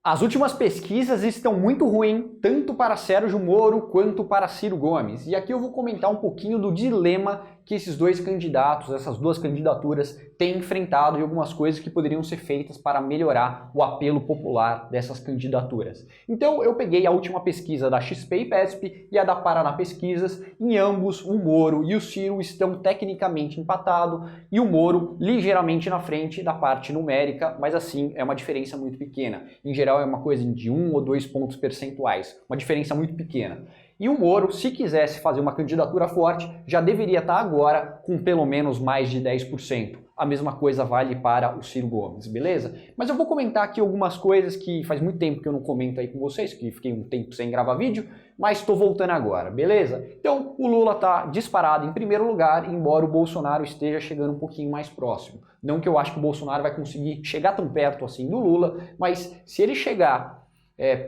As últimas pesquisas estão muito ruins, tanto para Sérgio Moro quanto para Ciro Gomes. E aqui eu vou comentar um pouquinho do dilema que esses dois candidatos, essas duas candidaturas, têm enfrentado e algumas coisas que poderiam ser feitas para melhorar o apelo popular dessas candidaturas. Então eu peguei a última pesquisa da XP e PESP e a da Paraná Pesquisas. Em ambos, o Moro e o Ciro estão tecnicamente empatados e o Moro ligeiramente na frente da parte numérica, mas assim é uma diferença muito pequena. Em geral é uma coisa de 1 ou 2 pontos percentuais, uma diferença muito pequena. E o Moro, se quisesse fazer uma candidatura forte, já deveria estar agora com pelo menos mais de 10%. A mesma coisa vale para o Ciro Gomes, beleza? Mas eu vou comentar aqui algumas coisas que faz muito tempo que eu não comento aí com vocês, que fiquei um tempo sem gravar vídeo, mas estou voltando agora, beleza? Então, o Lula está disparado em primeiro lugar, embora o Bolsonaro esteja chegando um pouquinho mais próximo. Não que eu acho que o Bolsonaro vai conseguir chegar tão perto assim do Lula, mas se ele chegar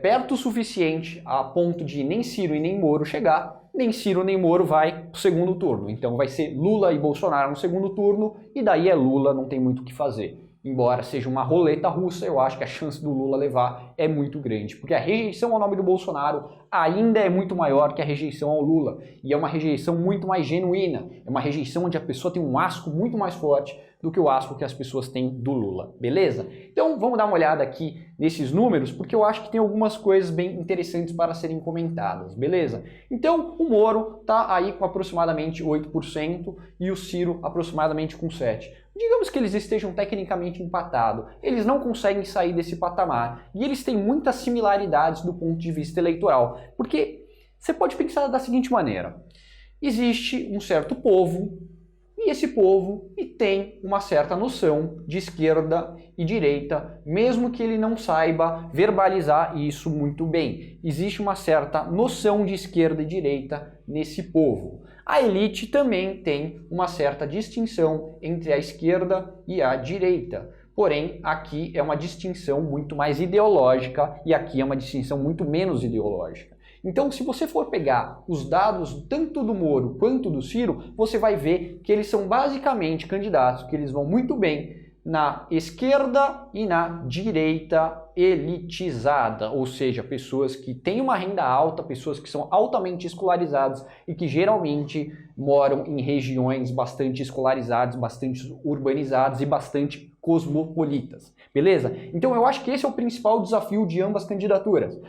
perto o suficiente a ponto de nem Ciro e nem Moro chegar, nem Ciro nem Moro vai pro segundo turno. Então vai ser Lula e Bolsonaro no segundo turno e daí é Lula, não tem muito o que fazer. Embora seja uma roleta russa, eu acho que a chance do Lula levar é muito grande, porque a rejeição ao nome do Bolsonaro ainda é muito maior que a rejeição ao Lula, e é uma rejeição muito mais genuína, é uma rejeição onde a pessoa tem um asco muito mais forte do que o asco que as pessoas têm do Lula, beleza? Então vamos dar uma olhada aqui nesses números, porque eu acho que tem algumas coisas bem interessantes para serem comentadas, beleza? Então o Moro está aí com aproximadamente 8% e o Ciro aproximadamente com 7%. Digamos que eles estejam tecnicamente empatados, eles não conseguem sair desse patamar e eles têm muitas similaridades do ponto de vista eleitoral, porque você pode pensar da seguinte maneira: existe um certo povo e esse povo tem uma certa noção de esquerda e direita, mesmo que ele não saiba verbalizar isso muito bem. Existe uma certa noção de esquerda e direita nesse povo. A elite também tem uma certa distinção entre a esquerda e a direita. Porém, aqui é uma distinção muito mais ideológica e aqui é uma distinção muito menos ideológica. Então, se você for pegar os dados tanto do Moro quanto do Ciro, você vai ver que eles são basicamente candidatos que eles vão muito bem na esquerda e na direita elitizada, ou seja, pessoas que têm uma renda alta, pessoas que são altamente escolarizadas e que geralmente moram em regiões bastante escolarizadas, bastante urbanizadas e bastante cosmopolitas, beleza? Então eu acho que esse é o principal desafio de ambas candidaturas.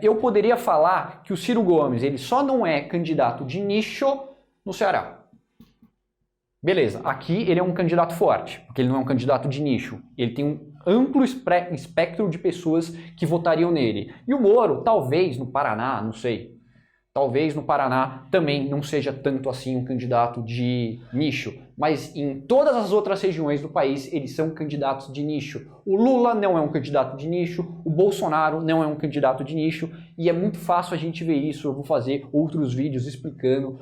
Eu poderia falar que o Ciro Gomes ele só não é candidato de nicho no Ceará. Beleza, aqui ele é um candidato forte, porque ele não é um candidato de nicho. Ele tem um amplo espectro de pessoas que votariam nele. E o Moro, talvez no Paraná, não sei, talvez no Paraná também não seja tanto assim um candidato de nicho, mas em todas as outras regiões do país eles são candidatos de nicho. O Lula não é um candidato de nicho, o Bolsonaro não é um candidato de nicho e é muito fácil a gente ver isso. Eu vou fazer outros vídeos explicando,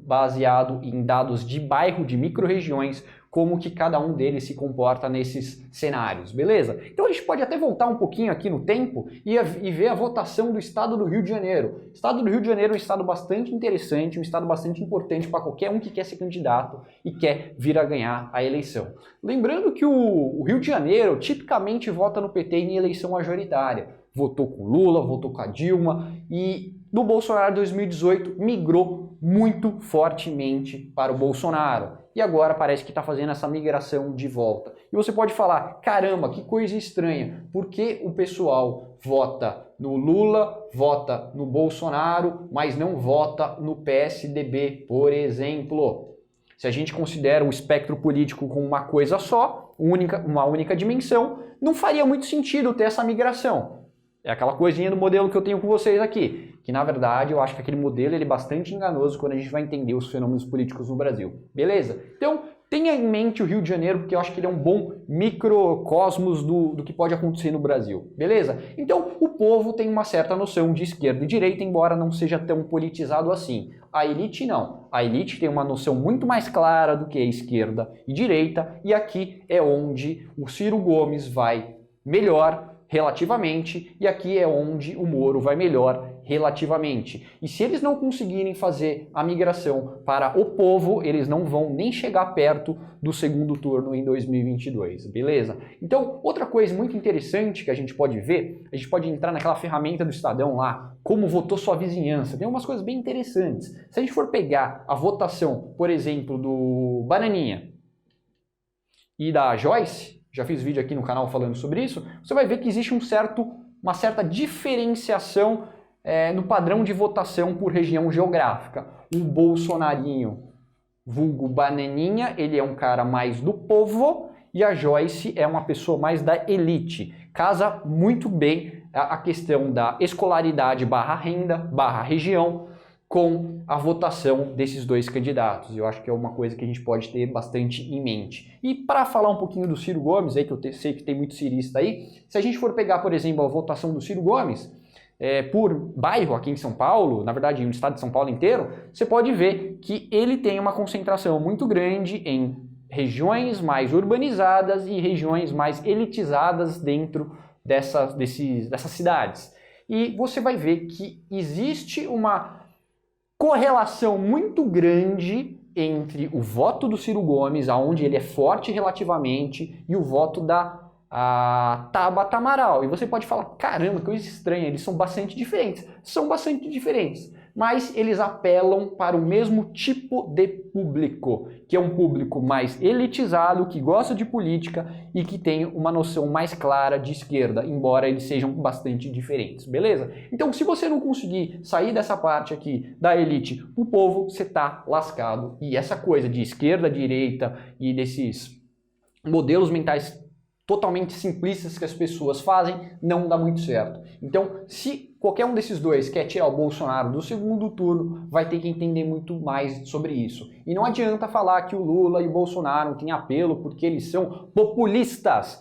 baseado em dados de bairro, de micro-regiões, como que cada um deles se comporta nesses cenários, beleza? Então a gente pode até voltar um pouquinho aqui no tempo e ver a votação do estado do Rio de Janeiro. O estado do Rio de Janeiro é um estado bastante interessante, um estado bastante importante para qualquer um que quer ser candidato e quer vir a ganhar a eleição. Lembrando que o Rio de Janeiro tipicamente vota no PT em eleição majoritária. Votou com Lula, votou com a Dilma e no Bolsonaro 2018 migrou muito fortemente para o Bolsonaro. E agora parece que está fazendo essa migração de volta. E você pode falar, caramba, que coisa estranha. Por que o pessoal vota no Lula, vota no Bolsonaro, mas não vota no PSDB, por exemplo? Se a gente considera o espectro político como uma coisa só, uma única dimensão, não faria muito sentido ter essa migração. É aquela coisinha do modelo que eu tenho com vocês aqui, que na verdade eu acho que aquele modelo ele é bastante enganoso quando a gente vai entender os fenômenos políticos no Brasil, beleza? Então tenha em mente o Rio de Janeiro, porque eu acho que ele é um bom microcosmos do que pode acontecer no Brasil, beleza? Então o povo tem uma certa noção de esquerda e direita, embora não seja tão politizado assim. A elite não, a elite tem uma noção muito mais clara do que é esquerda e direita, e aqui é onde o Ciro Gomes vai melhor relativamente, e aqui é onde o Moro vai melhor relativamente. E se eles não conseguirem fazer a migração para o povo, eles não vão nem chegar perto do segundo turno em 2022, beleza? Então, outra coisa muito interessante que a gente pode ver, a gente pode entrar naquela ferramenta do Estadão lá, como votou sua vizinhança, tem umas coisas bem interessantes. Se a gente for pegar a votação, por exemplo, do Bananinha e da Joyce, já fiz vídeo aqui no canal falando sobre isso, você vai ver que existe uma certa diferenciação no padrão de votação por região geográfica. O Bolsonarinho, vulgo Bananinha, ele é um cara mais do povo, e a Joyce é uma pessoa mais da elite. Casa muito bem a questão da escolaridade barra renda, barra região, com a votação desses dois candidatos. Eu acho que é uma coisa que a gente pode ter bastante em mente. E para falar um pouquinho do Ciro Gomes, aí que eu sei que tem muito cirista aí, se a gente for pegar, por exemplo, a votação do Ciro Gomes, por bairro aqui em São Paulo, na verdade no estado de São Paulo inteiro, você pode ver que ele tem uma concentração muito grande em regiões mais urbanizadas e regiões mais elitizadas dentro dessas cidades. E você vai ver que existe uma correlação muito grande entre o voto do Ciro Gomes, aonde ele é forte relativamente, e o voto da Tabata Amaral. E você pode falar, caramba, que coisa estranha, eles são bastante diferentes. São bastante diferentes, mas eles apelam para o mesmo tipo de público, que é um público mais elitizado, que gosta de política e que tem uma noção mais clara de esquerda, embora eles sejam bastante diferentes, beleza? Então, se você não conseguir sair dessa parte aqui da elite pro povo, você tá lascado. E essa coisa de esquerda, direita e desses modelos mentais totalmente simplistas que as pessoas fazem, não dá muito certo. Então, se qualquer um desses dois quer tirar o Bolsonaro do segundo turno, vai ter que entender muito mais sobre isso. E não adianta falar que o Lula e o Bolsonaro têm apelo porque eles são populistas.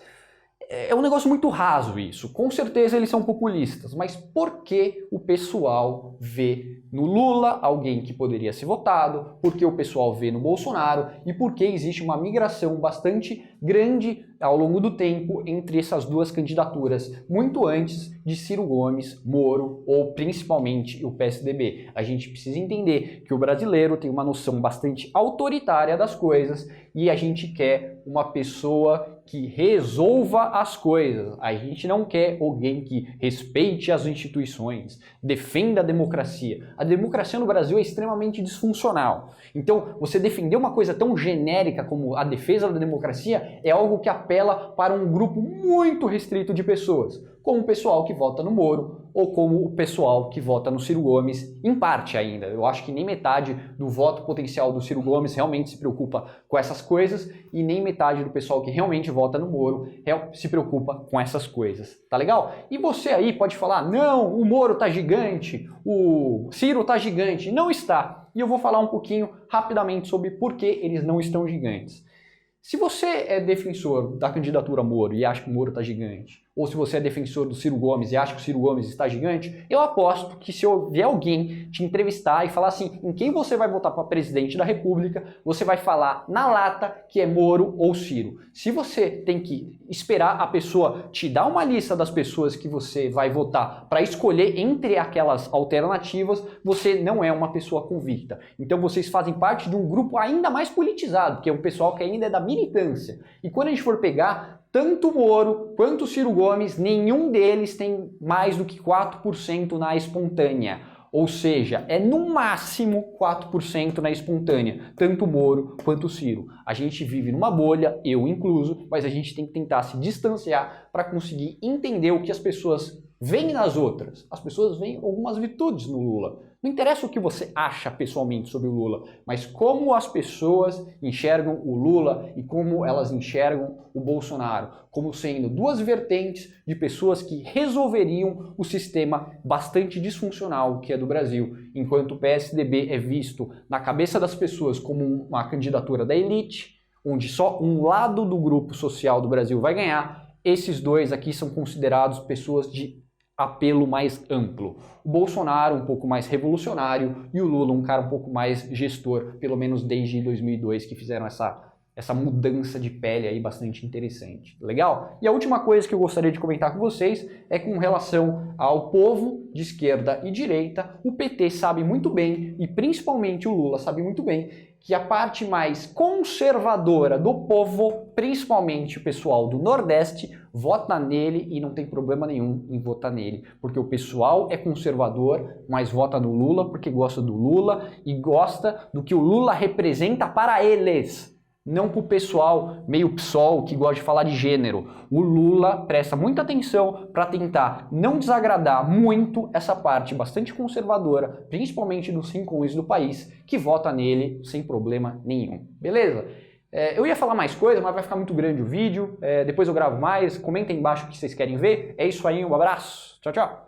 É um negócio muito raso isso. Com certeza eles são populistas, mas por que o pessoal vê no Lula alguém que poderia ser votado, por que o pessoal vê no Bolsonaro e por que existe uma migração bastante grande ao longo do tempo entre essas duas candidaturas, muito antes de Ciro Gomes, Moro ou principalmente o PSDB. A gente precisa entender que o brasileiro tem uma noção bastante autoritária das coisas e a gente quer uma pessoa que resolva as coisas. A gente não quer alguém que respeite as instituições, defenda a democracia. A democracia no Brasil é extremamente disfuncional. Então, você defender uma coisa tão genérica como a defesa da democracia é algo que apela para um grupo muito restrito de pessoas, como o pessoal que vota no Moro ou como o pessoal que vota no Ciro Gomes, em parte ainda. Eu acho que nem metade do voto potencial do Ciro Gomes realmente se preocupa com essas coisas e nem metade do pessoal que realmente vota no Moro se preocupa com essas coisas. Tá legal? E você aí pode falar, não, o Moro tá gigante, o Ciro tá gigante. Não está. E eu vou falar um pouquinho rapidamente sobre por que eles não estão gigantes. Se você é defensor da candidatura Moro e acha que o Moro está gigante, ou se você é defensor do Ciro Gomes e acha que o Ciro Gomes está gigante, eu aposto que se vier alguém te entrevistar e falar assim, em quem você vai votar para presidente da República, você vai falar na lata que é Moro ou Ciro. Se você tem que esperar a pessoa te dar uma lista das pessoas que você vai votar para escolher entre aquelas alternativas, você não é uma pessoa convicta. Então vocês fazem parte de um grupo ainda mais politizado, que é um pessoal que ainda é da militância. E quando a gente for pegar, tanto o Moro quanto o Ciro Gomes, nenhum deles tem mais do que 4% na espontânea. Ou seja, é no máximo 4% na espontânea, tanto o Moro quanto o Ciro. A gente vive numa bolha, eu incluso, mas a gente tem que tentar se distanciar para conseguir entender o que as pessoas veem nas outras. As pessoas veem algumas virtudes no Lula. Não interessa o que você acha pessoalmente sobre o Lula, mas como as pessoas enxergam o Lula e como elas enxergam o Bolsonaro, como sendo duas vertentes de pessoas que resolveriam o sistema bastante disfuncional que é do Brasil, enquanto o PSDB é visto na cabeça das pessoas como uma candidatura da elite, onde só um lado do grupo social do Brasil vai ganhar. Esses dois aqui são considerados pessoas de apelo mais amplo. O Bolsonaro um pouco mais revolucionário e o Lula um cara um pouco mais gestor, pelo menos desde 2002 que fizeram essa essa mudança de pele aí bastante interessante. Legal? E a última coisa que eu gostaria de comentar com vocês é com relação ao povo de esquerda e direita. O PT sabe muito bem, e principalmente o Lula sabe muito bem, que a parte mais conservadora do povo, principalmente o pessoal do Nordeste, vota nele e não tem problema nenhum em votar nele. Porque o pessoal é conservador, mas vota no Lula porque gosta do Lula e gosta do que o Lula representa para eles. Não para o pessoal meio PSOL que gosta de falar de gênero. O Lula presta muita atenção para tentar não desagradar muito essa parte bastante conservadora, principalmente dos rincões do país, que vota nele sem problema nenhum. Beleza? Eu ia falar mais coisa, mas vai ficar muito grande o vídeo. Depois eu gravo mais. Comenta aí embaixo o que vocês querem ver. É isso aí, um abraço. Tchau, tchau.